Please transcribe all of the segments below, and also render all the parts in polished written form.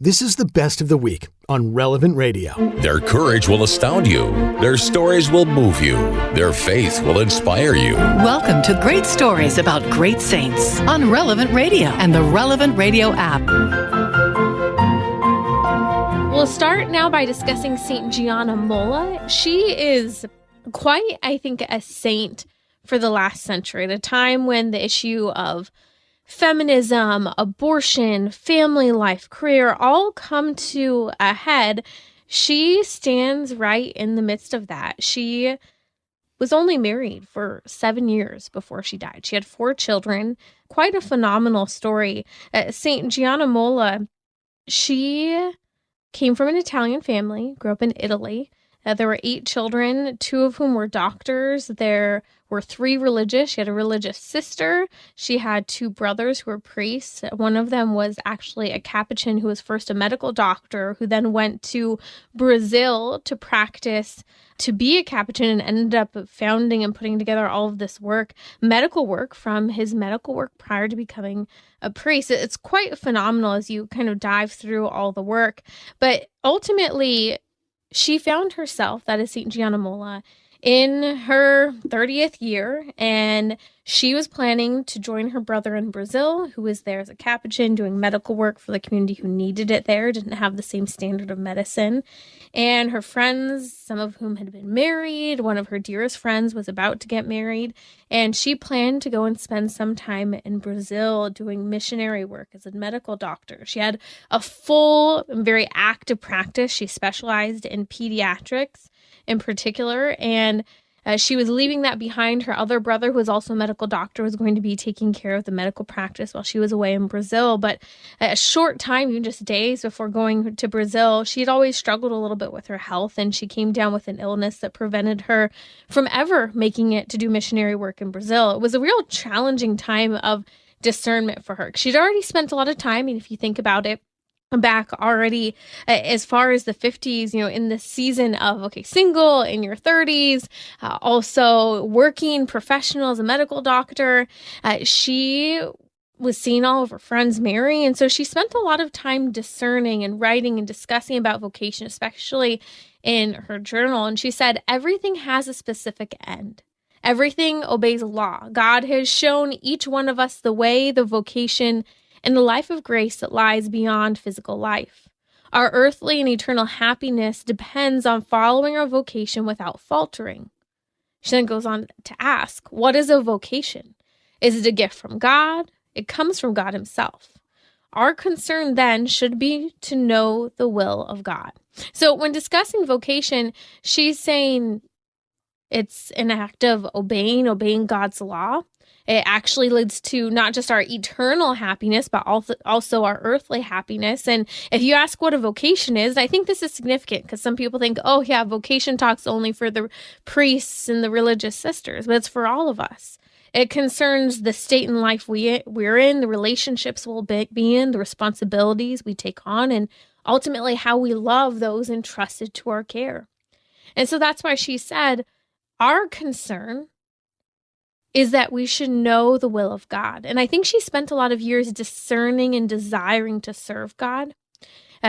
This is the best of the week on Relevant Radio. Their courage will astound you. Their stories will move you. Their faith will inspire you. Welcome to Great Stories About Great Saints on Relevant Radio and the Relevant Radio app. We'll start now by discussing Saint Gianna Molla. She is quite, I think, a saint for the last century, at a time when the issue of feminism, abortion, family life, career, all come to a head. She stands right in the midst of that. She was only married for 7 years before she died. She had 4 children. Quite a phenomenal story. Saint Gianna Molla, she came from an Italian family, grew up in Italy. There were 8 children, 2 of whom were doctors. There were 3 religious. She had a religious sister. She had 2 brothers who were priests. One of them was actually a Capuchin who was first a medical doctor, who then went to Brazil to practice to be a Capuchin and ended up founding and putting together all of this work, medical work, from his medical work prior to becoming a priest. It's quite phenomenal as you kind of dive through all the work. But ultimately, she found herself, that is Saint Gianna Molla, in her 30th year, and she was planning to join her brother in Brazil, who was there as a Capuchin doing medical work for the community who needed it there, didn't have the same standard of medicine. And her friends, some of whom had been married, one of her dearest friends was about to get married, and she planned to go and spend some time in Brazil doing missionary work as a medical doctor. She had a full, very active practice. She specialized in pediatrics in particular, and she was leaving that behind. Her other brother, who was also a medical doctor, was going to be taking care of the medical practice while she was away in Brazil. But a short time, even just days before going to Brazil, she had always struggled a little bit with her health, and she came down with an illness that prevented her from ever making it to do missionary work in Brazil. It was a real challenging time of discernment for her. She'd already spent a lot of time, and if you think about it, back already as far as the 50s, in the season of, single in your 30s, also working professional as a medical doctor. She was seeing all of her friends marry. And so she spent a lot of time discerning and writing and discussing about vocation, especially in her journal. And she said, everything has a specific end. Everything obeys law. God has shown each one of us the way, the vocation, and the life of grace that lies beyond physical life. Our earthly and eternal happiness depends on following our vocation without faltering. She then goes on to ask, what is a vocation? Is it a gift from God? It comes from God himself. Our concern then should be to know the will of God. So when discussing vocation, she's saying it's an act of obeying God's law. It actually leads to not just our eternal happiness, but also our earthly happiness. And if you ask what a vocation is, I think this is significant because some people think, vocation talks only for the priests and the religious sisters, but it's for all of us. It concerns the state in life we're in, the relationships we'll be in, the responsibilities we take on, and ultimately how we love those entrusted to our care. And so that's why she said, our concern is that we should know the will of God. And I think she spent a lot of years discerning and desiring to serve God.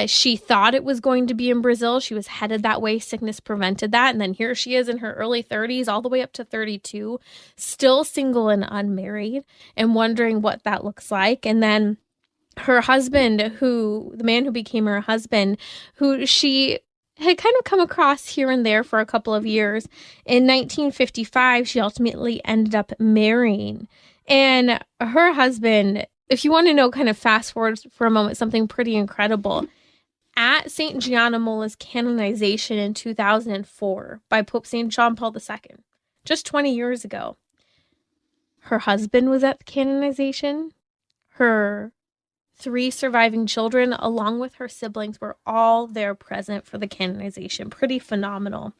She thought it was going to be in Brazil. She was headed that way. Sickness prevented that. And then here she is in her early 30s, all the way up to 32, still single and unmarried, and wondering what that looks like. And then her husband, the man who became her husband, who she had kind of come across here and there for a couple of years. In 1955, she ultimately ended up marrying. And her husband, if you want to know, kind of fast forward for a moment, something pretty incredible. At St. Gianna Molla's canonization in 2004 by Pope St. John Paul II, just 20 years ago, her husband was at the canonization. Her 3 surviving children, along with her siblings, were all there present for the canonization. Pretty phenomenal.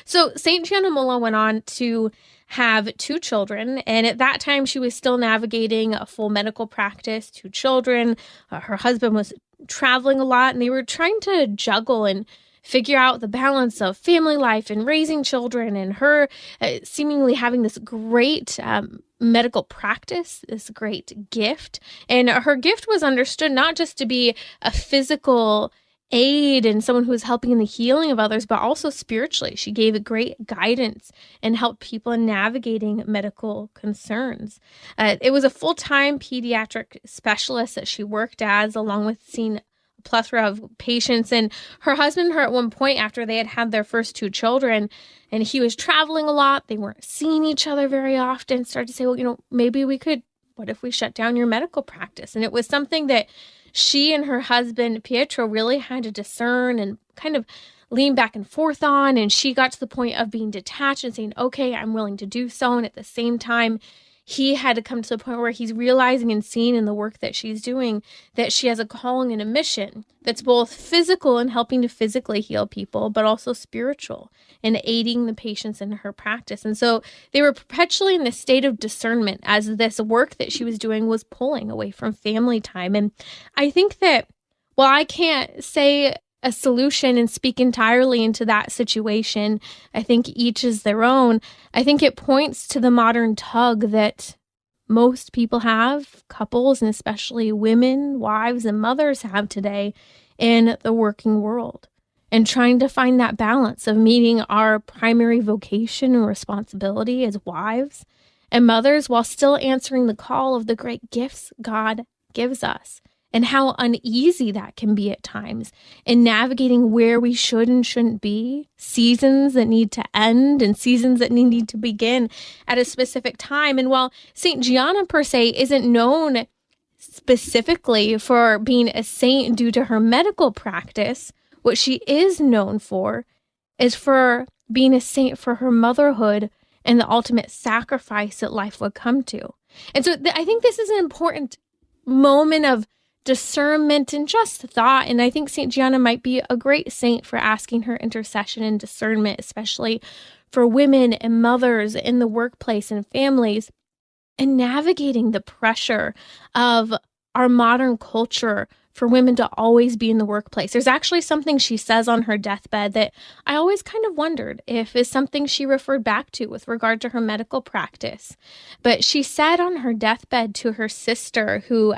So St. Gianna Molla went on to have 2 children, and at that time she was still navigating a full medical practice, 2 children. Her husband was traveling a lot, and they were trying to juggle and figure out the balance of family life and raising children, and her seemingly having this great medical practice, this great gift. And her gift was understood not just to be a physical aid and someone who was helping in the healing of others, but also spiritually. She gave great guidance and helped people in navigating medical concerns. It was a full-time pediatric specialist that she worked as, along with seeing a plethora of patients. And her husband, at one point after they had their first 2 children, and he was traveling a lot, they weren't seeing each other very often, started to say, well, maybe what if we shut down your medical practice? And it was something that she and her husband, Pietro, really had to discern and kind of lean back and forth on. And she got to the point of being detached and saying, okay, I'm willing to do so. And at the same time, he had to come to the point where he's realizing and seeing in the work that she's doing that she has a calling and a mission that's both physical and helping to physically heal people, but also spiritual and aiding the patients in her practice. And so they were perpetually in this state of discernment as this work that she was doing was pulling away from family time. And I think that while I can't say a solution and speak entirely into that situation, I think each is their own. I think it points to the modern tug that most people have, couples and especially women, wives and mothers have today in the working world, and trying to find that balance of meeting our primary vocation and responsibility as wives and mothers while still answering the call of the great gifts God gives us. And how uneasy that can be at times in navigating where we should and shouldn't be, seasons that need to end and seasons that need to begin at a specific time. And while St. Gianna per se isn't known specifically for being a saint due to her medical practice, what she is known for is for being a saint for her motherhood and the ultimate sacrifice that life would come to. And so I think this is an important moment of discernment and just thought. And I think St. Gianna might be a great saint for asking her intercession and discernment, especially for women and mothers in the workplace and families, and navigating the pressure of our modern culture for women to always be in the workplace. There's actually something she says on her deathbed that I always kind of wondered if is something she referred back to with regard to her medical practice. But she said on her deathbed to her sister, who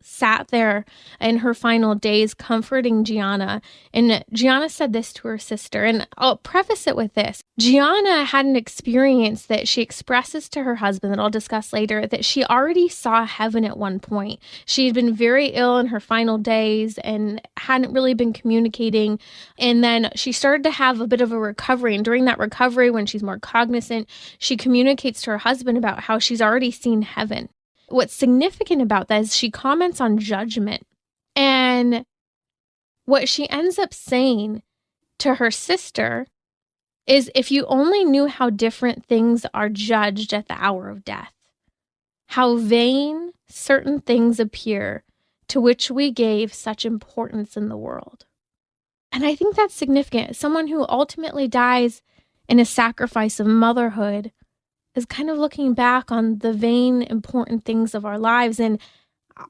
sat there in her final days comforting Gianna. And Gianna said this to her sister, and I'll preface it with this. Gianna had an experience that she expresses to her husband that I'll discuss later, that she already saw heaven at one point. She had been very ill in her final days and hadn't really been communicating. And then she started to have a bit of a recovery. And during that recovery, when she's more cognizant, she communicates to her husband about how she's already seen heaven. What's significant about that is she comments on judgment. And what she ends up saying to her sister is, if you only knew how different things are judged at the hour of death, how vain certain things appear to which we gave such importance in the world. And I think that's significant. Someone who ultimately dies in a sacrifice of motherhood is kind of looking back on the vain, important things of our lives. And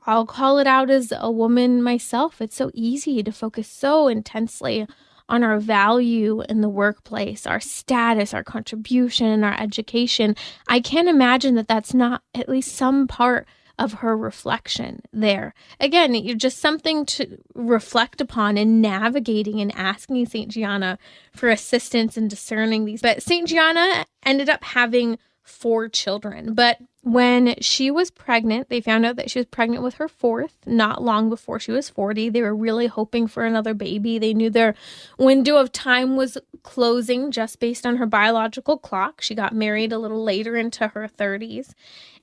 I'll call it out as a woman myself. It's so easy to focus so intensely on our value in the workplace, our status, our contribution, and our education. I can't imagine that that's not at least some part of her reflection there. Again, you're just something to reflect upon in navigating and asking St. Gianna for assistance in discerning these. But St. Gianna ended up having 4 children. But when she was pregnant, they found out that she was pregnant with her 4th, not long before she was 40. They were really hoping for another baby. They knew their window of time was closing just based on her biological clock. She got married a little later into her 30s.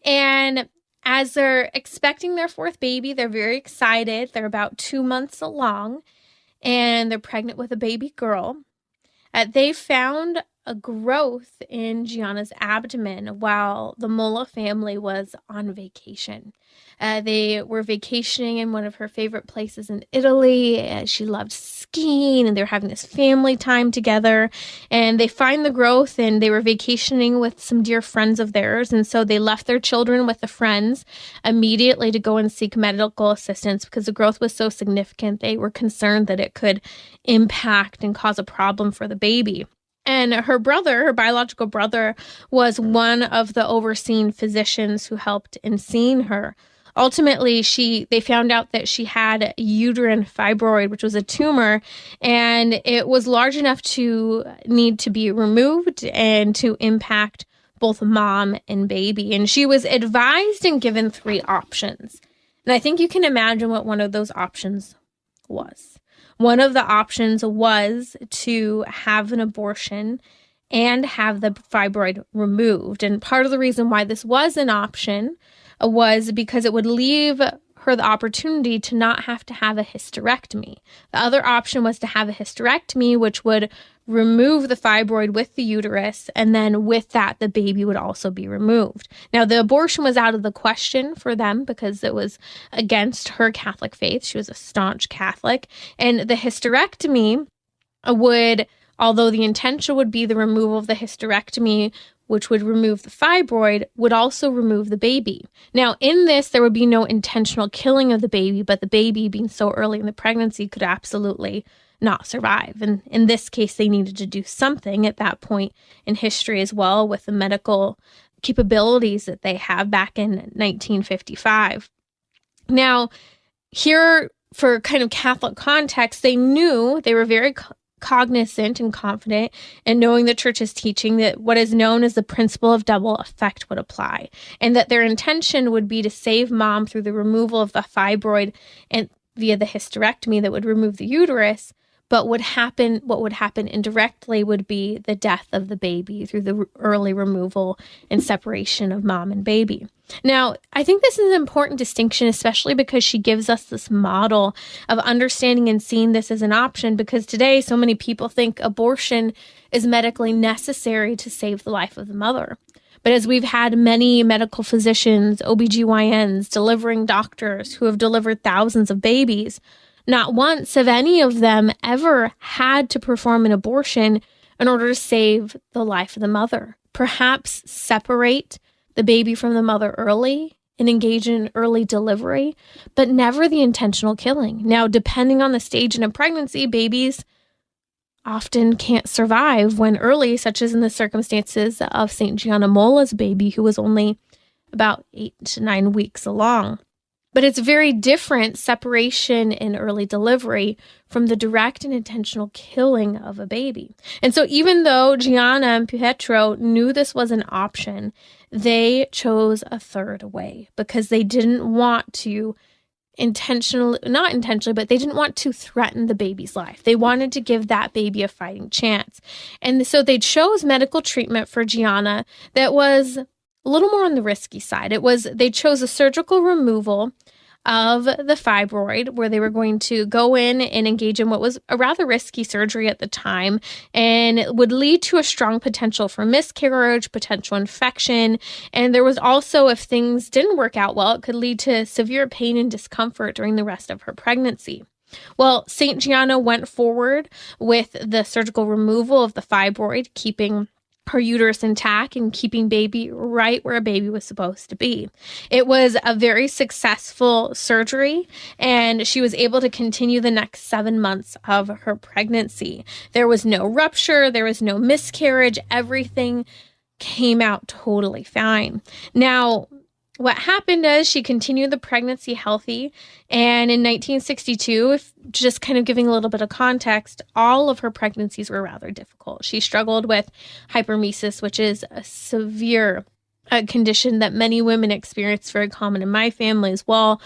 And as they're expecting their 4th baby, they're very excited. They're about 2 months along, and they're pregnant with a baby girl. They found a growth in Gianna's abdomen while the Molla family was on vacation. They were vacationing in one of her favorite places in Italy. She loved skiing, and they were having this family time together. And they find the growth, and they were vacationing with some dear friends of theirs. And so they left their children with the friends immediately to go and seek medical assistance because the growth was so significant. They were concerned that it could impact and cause a problem for the baby. And her brother, her biological brother, was one of the overseeing physicians who helped in seeing her. Ultimately, they found out that she had a uterine fibroid, which was a tumor, and it was large enough to need to be removed and to impact both mom and baby. And she was advised and given 3 options. And I think you can imagine what one of those options was. One of the options was to have an abortion and have the fibroid removed. And part of the reason why this was an option was because it would leave her the opportunity to not have to have a hysterectomy. The other option was to have a hysterectomy, which would remove the fibroid with the uterus, and then with that, the baby would also be removed. Now, the abortion was out of the question for them because it was against her Catholic faith. She was a staunch Catholic. And the hysterectomy would, although the intention would be the removal of the hysterectomy, which would remove the fibroid, would also remove the baby. Now, in this, there would be no intentional killing of the baby, but the baby, being so early in the pregnancy, could absolutely not survive. And in this case, they needed to do something at that point in history as well with the medical capabilities that they have back in 1955. Now, here, for kind of Catholic context, they were very cognizant and confident in knowing the church's teaching that what is known as the principle of double effect would apply, and that their intention would be to save mom through the removal of the fibroid and via the hysterectomy that would remove the uterus. But what would happen indirectly would be the death of the baby through the early removal and separation of mom and baby. Now, I think this is an important distinction, especially because she gives us this model of understanding and seeing this as an option, because today so many people think abortion is medically necessary to save the life of the mother. But as we've had many medical physicians, OBGYNs, delivering doctors who have delivered thousands of babies, not once have any of them ever had to perform an abortion in order to save the life of the mother. Perhaps separate the baby from the mother early and engage in early delivery, but never the intentional killing. Now, depending on the stage in a pregnancy, babies often can't survive when early, such as in the circumstances of St. Gianna Molla's baby, who was only about 8 to 9 weeks along. But it's very different separation in early delivery from the direct and intentional killing of a baby. And so even though Gianna and Pietro knew this was an option, they chose a third way because they didn't want to not intentionally, but they didn't want to threaten the baby's life. They wanted to give that baby a fighting chance. And so they chose medical treatment for Gianna that was a little more on the risky side. They chose a surgical removal of the fibroid, where they were going to go in and engage in what was a rather risky surgery at the time, and it would lead to a strong potential for miscarriage, potential infection, and there was also, if things didn't work out well, it could lead to severe pain and discomfort during the rest of her pregnancy. Well, St. Gianna went forward with the surgical removal of the fibroid, keeping her uterus intact and keeping baby right where a baby was supposed to be. It was a very successful surgery, and she was able to continue the next 7 months of her pregnancy. There was no rupture, there was no miscarriage, everything came out totally fine. Now, what happened is she continued the pregnancy healthy, and in 1962, just kind of giving a little bit of context, all of her pregnancies were rather difficult. She struggled with hyperemesis, which is a severe condition that many women experience, very common in my family as well,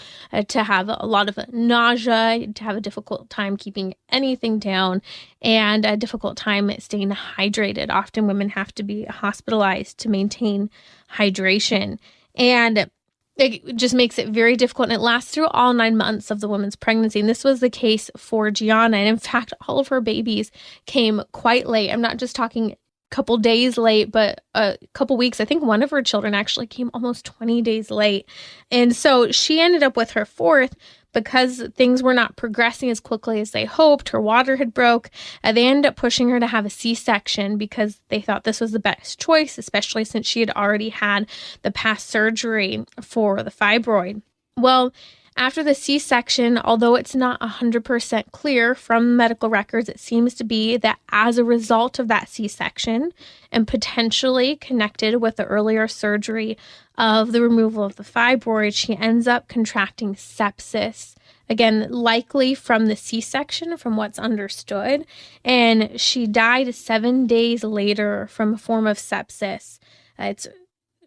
to have a lot of nausea, to have a difficult time keeping anything down, and a difficult time staying hydrated. Often women have to be hospitalized to maintain hydration. And it just makes it very difficult, and it lasts through all 9 months of the woman's pregnancy. And this was the case for Gianna. And in fact, all of her babies came quite late. I'm not just talking a couple days late, but a couple weeks. I think one of her children actually came almost 20 days late. And so she ended up with her fourth because things were not progressing as quickly as they hoped. Her water had broke. They ended up pushing her to have a C-section because they thought this was the best choice, especially since she had already had the past surgery for the fibroid. Well, After the C-section, although it's not 100% clear from medical records, it seems to be that as a result of that C-section and potentially connected with the earlier surgery of the removal of the fibroid, she ends up contracting sepsis. Again, likely from the C-section, from what's understood. And she died 7 days later from a form of sepsis. It's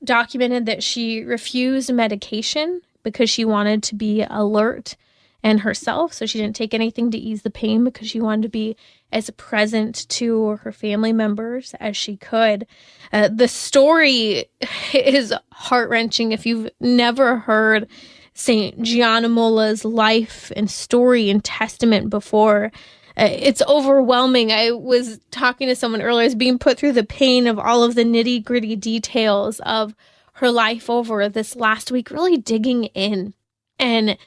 documented that she refused medication because she wanted to be alert and herself. So she didn't take anything to ease the pain because she wanted to be as present to her family members as she could. The story is heart-wrenching. If you've never heard St. Gianna Molla's life and story and testament before, it's overwhelming. I was talking to someone earlier, I was being put through the pain of all of the nitty-gritty details of her life over this last week, really digging in and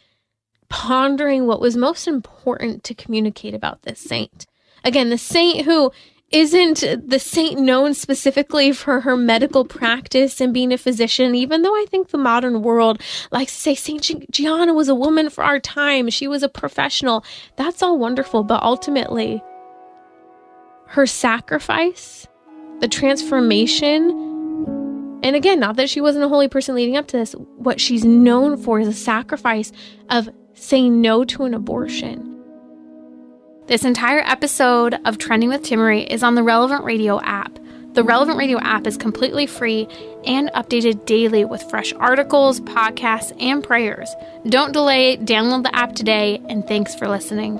pondering what was most important to communicate about this saint. Again, the saint who isn't the saint known specifically for her medical practice and being a physician, even though I think the modern world likes to say Saint Gianna was a woman for our time. She was a professional. That's all wonderful, but ultimately, her sacrifice, the transformation, and again, not that she wasn't a holy person leading up to this, what she's known for is a sacrifice of saying no to an abortion. This entire episode of Trending with Timmerie is on the Relevant Radio app. The Relevant Radio app is completely free and updated daily with fresh articles, podcasts, and prayers. Don't delay, download the app today, and thanks for listening.